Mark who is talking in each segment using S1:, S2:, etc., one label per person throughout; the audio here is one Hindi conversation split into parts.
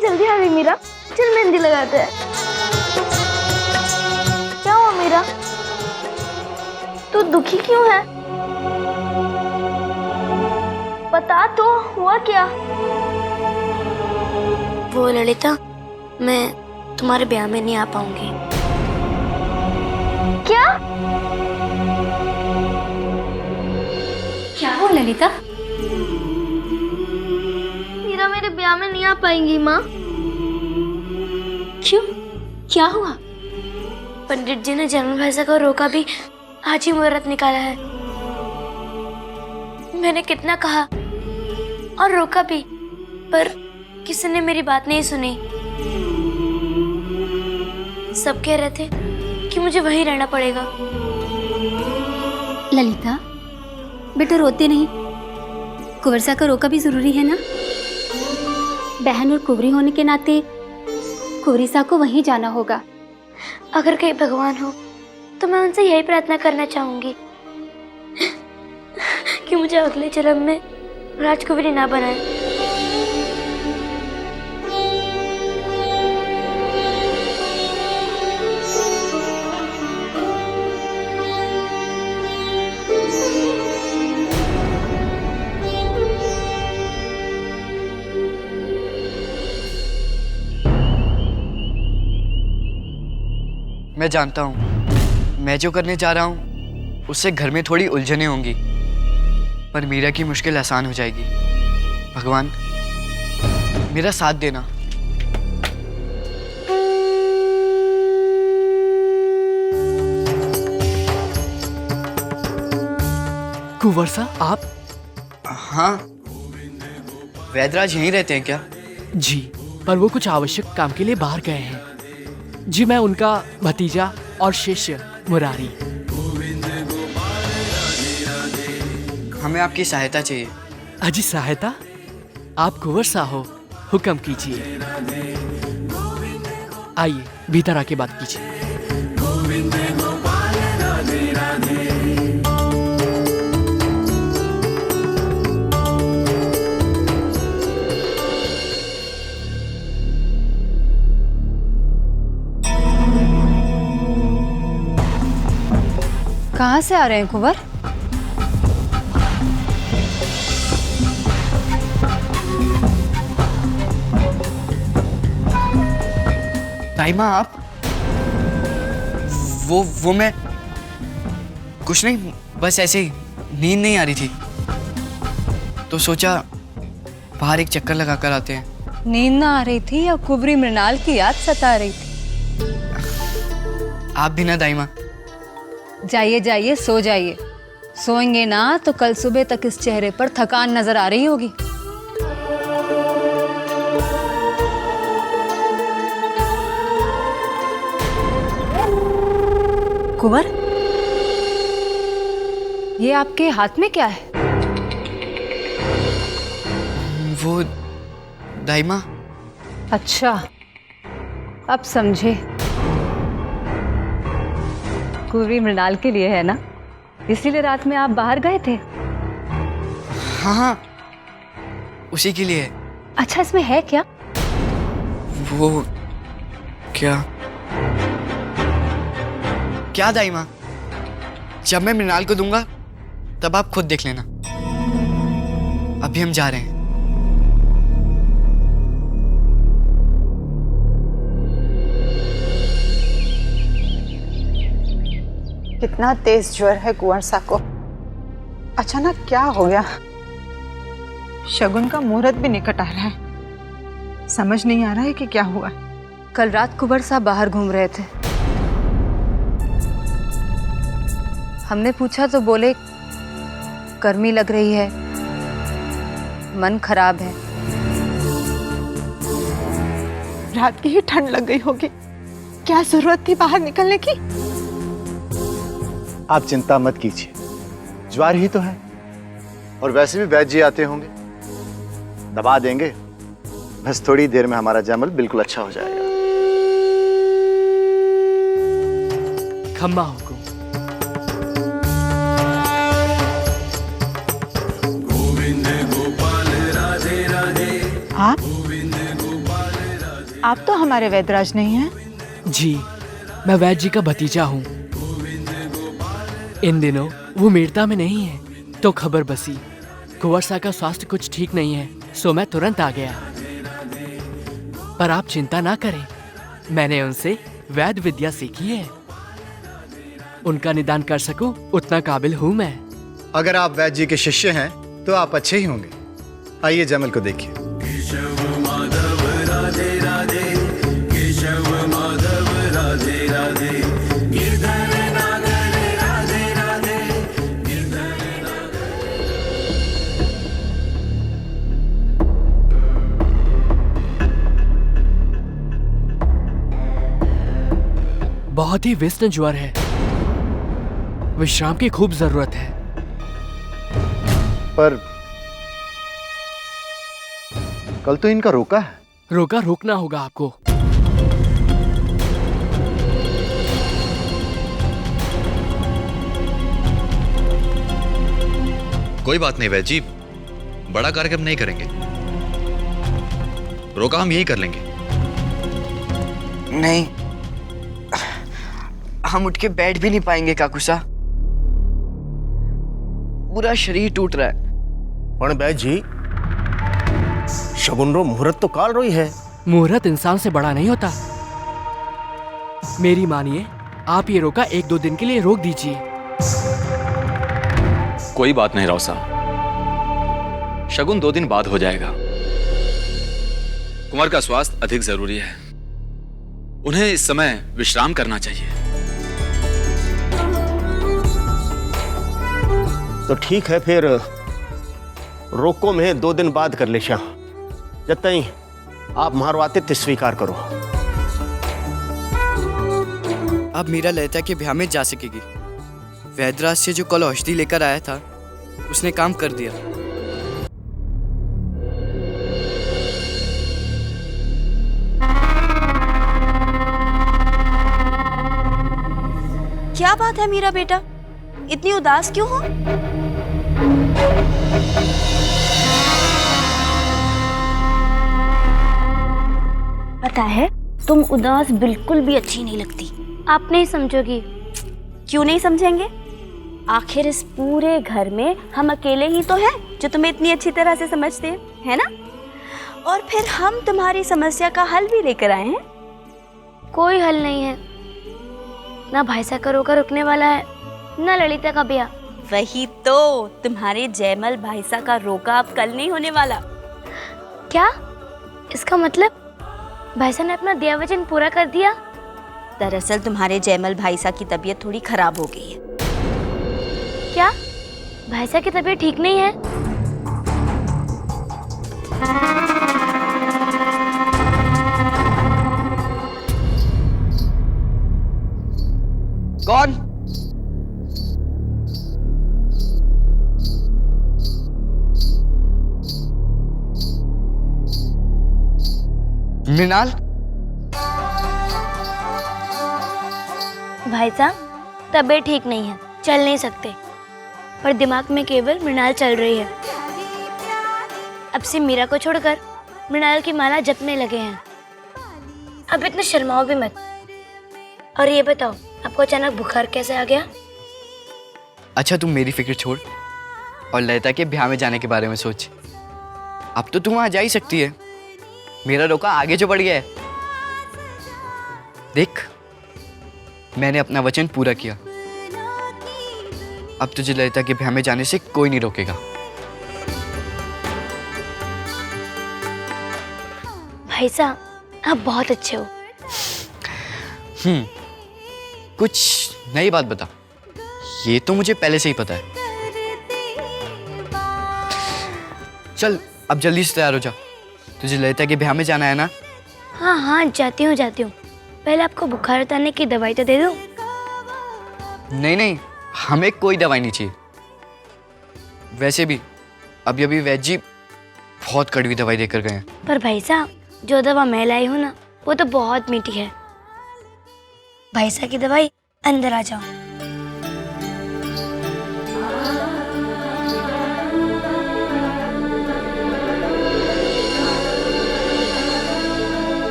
S1: जल्दी आ गई मीरा, चल मेहंदी लगाते हैं। क्या हुआ मीरा, तू दुखी क्यों है? बता तो, हुआ क्या?
S2: वो ललिता, मैं तुम्हारे ब्याह में नहीं आ पाऊंगी।
S1: क्या?
S2: क्या हुआ ललिता?
S1: मीरा मेरे ब्याह में नहीं आ पाएंगी माँ।
S2: क्यों, क्या हुआ? पंडित जी ने जन्म भैसा को रोका भी, आज ही मुहूर्त निकाला है। मैंने कितना कहा और रोका भी, पर किसी ने मेरी बात नहीं सुनी। सब कह रहे थे कि मुझे वहीं रहना पड़ेगा।
S3: ललिता बेटा रोते नहीं, कुंवरसा का रोका भी जरूरी है ना। बहन और कुंवरी होने के नाते कुंवरीसा को वहीं जाना होगा।
S2: अगर कहीं भगवान हो तो मैं उनसे यही प्रार्थना करना चाहूंगी कि मुझे अगले जन्म में राजकुमारी ना बनाए।
S4: मैं जानता हूँ मैं जो करने जा रहा हूँ उससे घर में थोड़ी उलझनें होंगी, पर मीरा की मुश्किल आसान हो जाएगी। भगवान मेरा साथ देना।
S5: कुंवरसा आप?
S4: हाँ, वैदराज यहीं रहते हैं क्या?
S5: जी, पर वो कुछ आवश्यक काम के लिए बाहर गए हैं। जी, मैं उनका भतीजा और शिष्य मुरारी।
S4: हमें आपकी सहायता चाहिए।
S5: अजी सहायता? आप कुंवरसा हो, हुक्म कीजिए। आइए भीतर आके बात कीजिए।
S6: कहाँ से आ रहे हैं कुंवर?
S4: ताईमा आप? वो मैं कुछ नहीं, बस ऐसे ही नींद नहीं आ रही थी तो सोचा बाहर एक चक्कर लगा कर आते हैं।
S6: नींद ना आ रही थी या कुंवरी मृणाल की याद सता रही थी?
S4: आप भी ना दाईमा।
S6: जाइए जाइए सो जाइए। सोएंगे ना तो कल सुबह तक इस चेहरे पर थकान नजर आ रही होगी। कुंवर, ये आपके हाथ में क्या है?
S4: वो दाईमा।
S6: अच्छा, अब समझे। कुंवरी मृणाल के लिए है ना, इसीलिए रात में आप बाहर गए थे?
S4: हाँ हाँ, उसी के लिए।
S6: अच्छा, इसमें है क्या?
S4: वो क्या क्या दाईमा, जब मैं मृणाल को दूंगा तब आप खुद देख लेना। अभी हम जा रहे हैं।
S7: कितना तेज ज्वर है कुंवरसा को। अचानक क्या हो गया? शगुन का मुहूर्त भी निकट आ रहा है, समझ नहीं आ रहा है कि क्या हुआ।
S6: कल रात कुंवरसा बाहर घूम रहे थे। हमने पूछा तो बोले गर्मी लग रही है, मन खराब है।
S7: रात की ही ठंड लग गई होगी, क्या जरूरत थी बाहर निकलने की?
S8: आप चिंता मत कीजिए, ज्वार ही तो है, और वैसे भी वैद्य जी आते होंगे, दबा देंगे। बस थोड़ी देर में हमारा जैमल बिल्कुल अच्छा हो जाएगा।
S5: खम्मा हुकुम।
S7: आप? आप तो हमारे वैदराज नहीं हैं।
S5: जी, मैं वैद्य जी का भतीजा हूँ। इन दिनों वो मीरता में नहीं है, तो खबर बसी कुंवर सा का स्वास्थ्य कुछ ठीक नहीं है, सो मैं तुरंत आ गया। पर आप चिंता ना करें, मैंने उनसे वैद्य विद्या सीखी है। उनका निदान कर सकूं उतना काबिल हूँ मैं।
S8: अगर आप वैद्य जी के शिष्य हैं तो आप अच्छे ही होंगे। आइए जैमल को देखिए।
S5: बहुत ही विष्ण ज्वर है, विश्राम की खूब जरूरत है।
S8: पर कल तो इनका रोका है।
S5: रोका रोकना होगा आपको।
S9: कोई बात नहीं वैद्य जी, बड़ा कार्यक्रम नहीं करेंगे, रोका हम यही कर लेंगे।
S4: नहीं, हम उठ के बैठ भी नहीं पाएंगे काकुसा, पूरा शरीर टूट रहा है।
S10: पण वैद्य जी, शगुन रो मुहूर्त तो काल रही है।
S5: मुहूर्त इंसान से बड़ा नहीं होता। मेरी मानिए, आप ये रोका 1-2 दिन के लिए रोक दीजिए।
S9: कोई बात नहीं राव साहब, शगुन 2 दिन बाद हो जाएगा। कुंवर का स्वास्थ्य अधिक जरूरी है, उन्हें इस समय विश्राम करना चाहिए।
S10: तो ठीक है, फिर रोको में 2 दिन बाद कर ले श्याम, जब तक आप मारो आतिथ्य स्वीकार करो।
S4: अब मीरा ललिता के ब्याह में जा सकेगी। वैदराज से जो कल औषधि लेकर आया था, उसने काम कर दिया।
S2: क्या बात है मीरा बेटा, इतनी उदास क्यों हो? पता है, तुम उदास बिल्कुल भी अच्छी नहीं लगती।
S3: आप नहीं समझोगी।
S2: क्यों नहीं समझेंगे? आखिर इस पूरे घर में हम अकेले ही तो हैं जो तुम्हें इतनी अच्छी तरह से समझते हैं, है ना? और फिर हम तुम्हारी समस्या का हल भी लेकर आए हैं।
S3: कोई हल नहीं है, ना भाईसा का रोका रुकने वाला है, ना ललिता का ब्याह।
S2: वही तो, तुम्हारे जयमल भाईसा का रोका अब कल नहीं होने वाला।
S3: क्या? इसका मतलब भाईसा ने अपना दिया वचन पूरा कर दिया?
S2: दरअसल तुम्हारे जयमल भाईसा की तबीयत थोड़ी खराब हो गई है।
S3: क्या? भाईसा की तबीयत ठीक नहीं है?
S4: कौन? मृणाल?
S3: भाई साहब, तबीयत ठीक नहीं है, चल नहीं सकते, पर दिमाग में केवल मृणाल चल रही है। अब से मीरा को छोड़कर मृणाल की माला जपने लगे हैं। अब इतने शर्माओ भी मत। और ये बताओ, आपको अचानक बुखार कैसे आ गया?
S4: अच्छा, तुम मेरी फिक्र छोड़ और ललिता के ब्याह में जाने के बारे में सोच। अब तो तुम वहां जा ही सकती है, मेरा रोका आगे जो बढ़ गया है। देख, मैंने अपना वचन पूरा किया, अब तुझे ललिता के ब्याह में जाने से कोई नहीं रोकेगा।
S3: भाई साहब, आप बहुत अच्छे हो।
S4: कुछ नई बात बता, ये तो मुझे पहले से ही पता है। चल अब जल्दी से तैयार हो जा, तुझे ललिता के ब्याह में जाना है ना?
S3: हाँ हाँ, जाती हूँ जाती हूँ। पहले आपको बुखार उतारने की दवाई तो दे दूँ?
S4: नहीं नहीं, हमें कोई दवाई नहीं चाहिए। वैसे भी अभी अभी वैद्य जी बहुत कड़वी दवाई देकर गए हैं।
S3: पर भाई साहब, जो दवा मैं लाई हूँ ना, वो तो बहुत मीठी है। भाई साहब की दवाई, अंदर आ जाओ।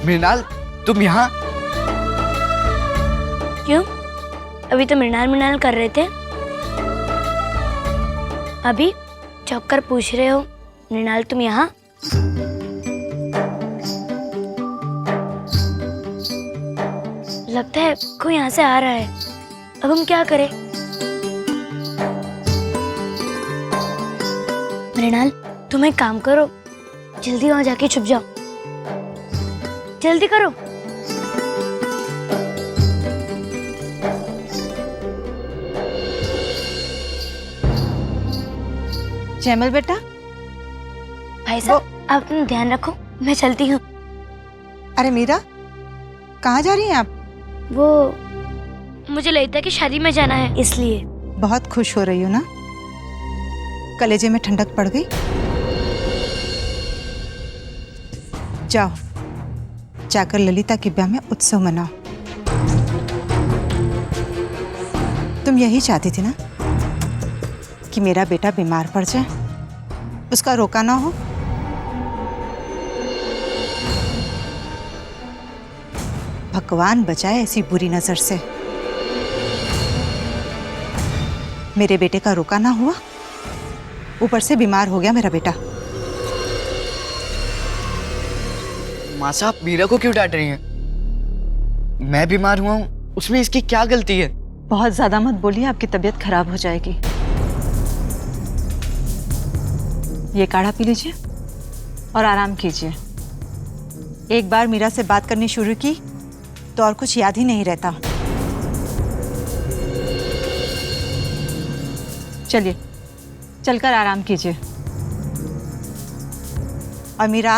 S4: मृणाल, तुम यहाँ?
S3: क्यों? अभी तो मृणाल मृणाल कर रहे थे। अभी चौंक कर पूछ रहे हो मृणाल तुम यहाँ? लगता है कोई यहाँ से आ रहा है। अब हम क्या करें? मृणाल, तुम एक काम करो, जल्दी वहां जाके छुप जाओ। जल्दी करो।
S7: जयमल बेटा,
S3: भाई साहब, आप अपना ध्यान रखो, मैं चलती हूँ।
S7: अरे मीरा, कहाँ जा रही हैं आप?
S3: वो मुझे ललिता की शादी में जाना है, इसलिए।
S7: बहुत खुश हो रही हो ना? कलेजे में ठंडक पड़ गई? जाओ, जाकर ललिता के ब्याह में उत्सव मनाओ। तुम यही चाहती थी ना कि मेरा बेटा बीमार पड़ जाए, उसका रोका ना हो। भगवान बचाए ऐसी बुरी नजर से। मेरे बेटे का रोका ना हुआ, ऊपर से बीमार हो गया मेरा बेटा।
S4: माँ साहब, मीरा को क्यों डांट रही हैं? मैं बीमार हुआ हूँ, उसमें इसकी क्या गलती है?
S7: बहुत ज्यादा मत बोलिए, आपकी तबीयत खराब हो जाएगी। ये काढ़ा पी लीजिए और आराम कीजिए। एक बार मीरा से बात करनी शुरू की तो और कुछ याद ही नहीं रहता। चलिए, चलकर आराम कीजिए। और मीरा,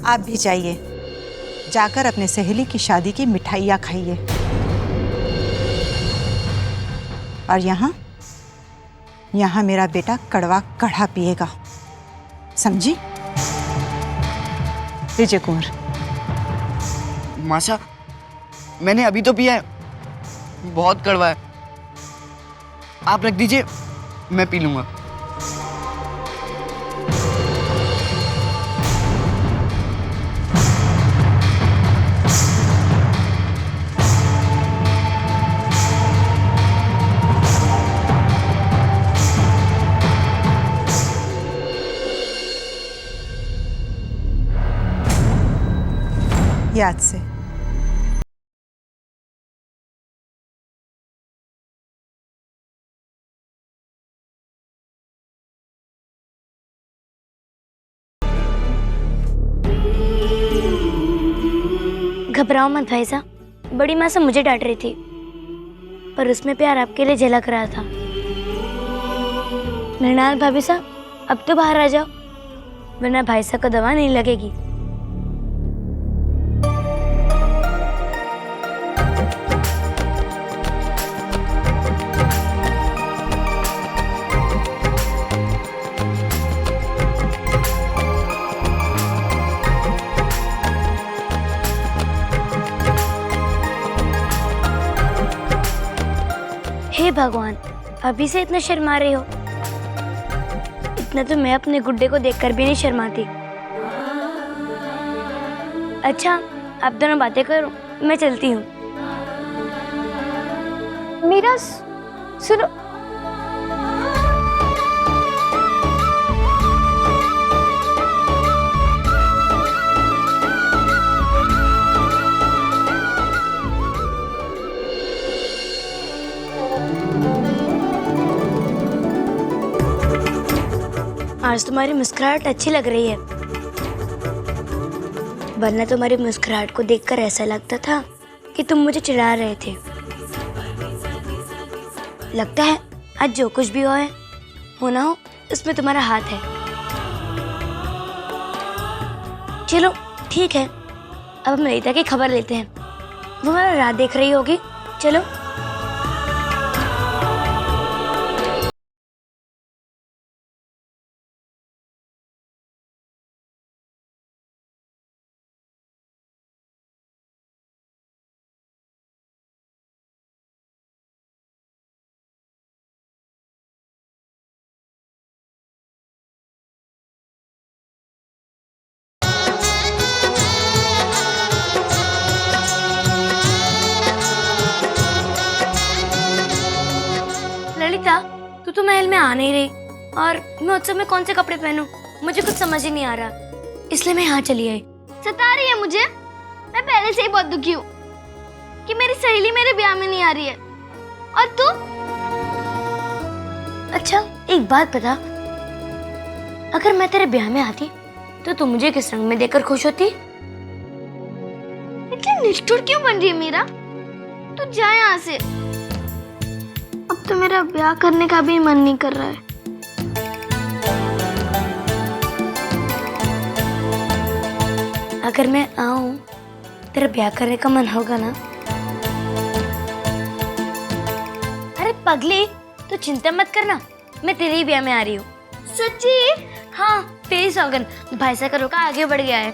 S7: आप भी जाइए, जाकर अपने सहेली की शादी की मिठाइयाँ खाइए। और यहाँ मेरा बेटा कड़वा काढ़ा पिएगा, समझी? लीजिए कुंवर।
S4: माँ साहब, मैंने अभी तो पिया है, बहुत कड़वा है। आप रख दीजिए, मैं पी लूंगा।
S7: याद से।
S3: घबराओ मत भाई साहब, बड़ी माँ से मुझे डांट रही थी, पर उसमें प्यार आपके लिए झलक रहा था। मृणाल भाभी साहब, अब तो बाहर आ जाओ, वरना भाई साहब को दवा नहीं लगेगी। हे भगवान, अभी से इतना शर्मा रहे हो? इतना तो मैं अपने गुड्डे को देखकर भी नहीं शर्माती। अच्छा, आप दोनों बातें करो, मैं चलती हूँ।
S1: मीरा, सुनो।
S3: आज तुम्हारी मुस्कुराहट अच्छी लग रही है, वरना तुम्हारी मुस्कुराहट को देखकर ऐसा लगता था कि तुम मुझे चिढ़ा रहे थे। लगता है आज जो कुछ भी हो ना हो, उसमें तुम्हारा हाथ है। चलो ठीक है, अब हम ललिता की खबर लेते हैं। वो हमारा राह देख रही होगी। चलो। ललिता, तू तो महल में आ नहीं रही और मैं उत्सव में कौन से कपड़े पहनूं? मुझे कुछ समझ ही नहीं आ रहा, इसलिए मैं यहाँ चली आई।
S1: सता रही है मुझे। मैं पहले से ही बहुत दुखी हूँ कि मेरी सहेली मेरे ब्याह में नहीं आ रही है। और तू?
S3: अच्छा एक बात बता, अगर मैं तेरे ब्याह में आती तो तू मुझे किस रंग में देखकर खुश होती?
S1: इतनी निष्ठुर क्यों बन रही है मीरा? तू जा यहाँ से। अब तो मेरा ब्याह करने का भी मन नहीं कर रहा है।
S3: अगर मैं आऊं, तेरा ब्याह करने का मन होगा ना? अरे पगली, तू चिंता मत करना, मैं तेरे ही ब्याह में आ रही हूँ।
S1: सच्ची?
S3: हाँ, तेरी सौगन। भाई सा का रोका आगे बढ़ गया है।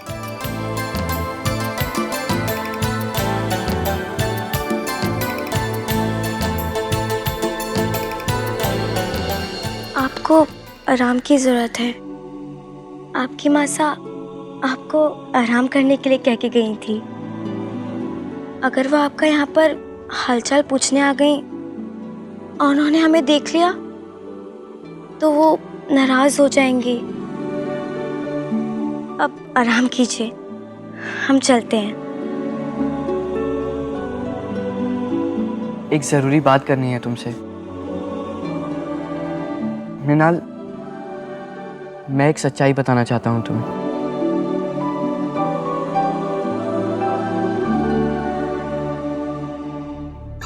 S1: आपको आराम की जरूरत है। आपकी मासा आपको आराम करने के लिए कह के गई थी। अगर वो आपका यहाँ पर हालचाल पूछने आ गई और उन्होंने हमें देख लिया तो वो नाराज हो जाएंगी। अब आराम कीजिए, हम चलते हैं।
S4: एक ज़रूरी बात करनी है तुमसे। मृणाल, मैं एक सच्चाई बताना चाहता हूँ तुम्हें।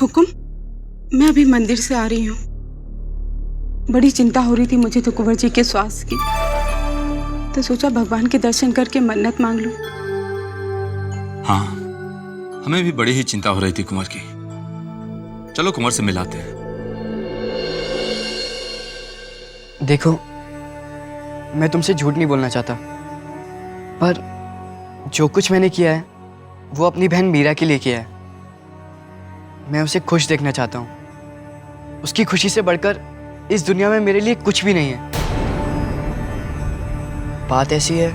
S11: हुकुम, मैं अभी मंदिर से आ रही हूँ। बड़ी चिंता हो रही थी मुझे तो कुंवर जी के स्वास्थ्य की, तो सोचा भगवान के दर्शन करके मन्नत मांग लूं।
S9: हाँ, हमें भी बड़ी ही चिंता हो रही थी कुंवर की। चलो कुंवर से मिलाते हैं।
S4: देखो, मैं तुमसे झूठ नहीं बोलना चाहता, पर जो कुछ मैंने किया है वो अपनी बहन मीरा के लिए किया है। मैं उसे खुश देखना चाहता हूँ। उसकी खुशी से बढ़कर इस दुनिया में मेरे लिए कुछ भी नहीं है। बात ऐसी है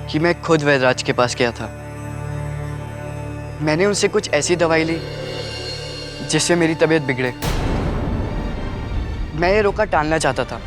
S4: कि मैं खुद वैद्यराज के पास गया था। मैंने उनसे कुछ ऐसी दवाई ली जिससे मेरी तबीयत बिगड़े। मैं ये रोका टालना चाहता था,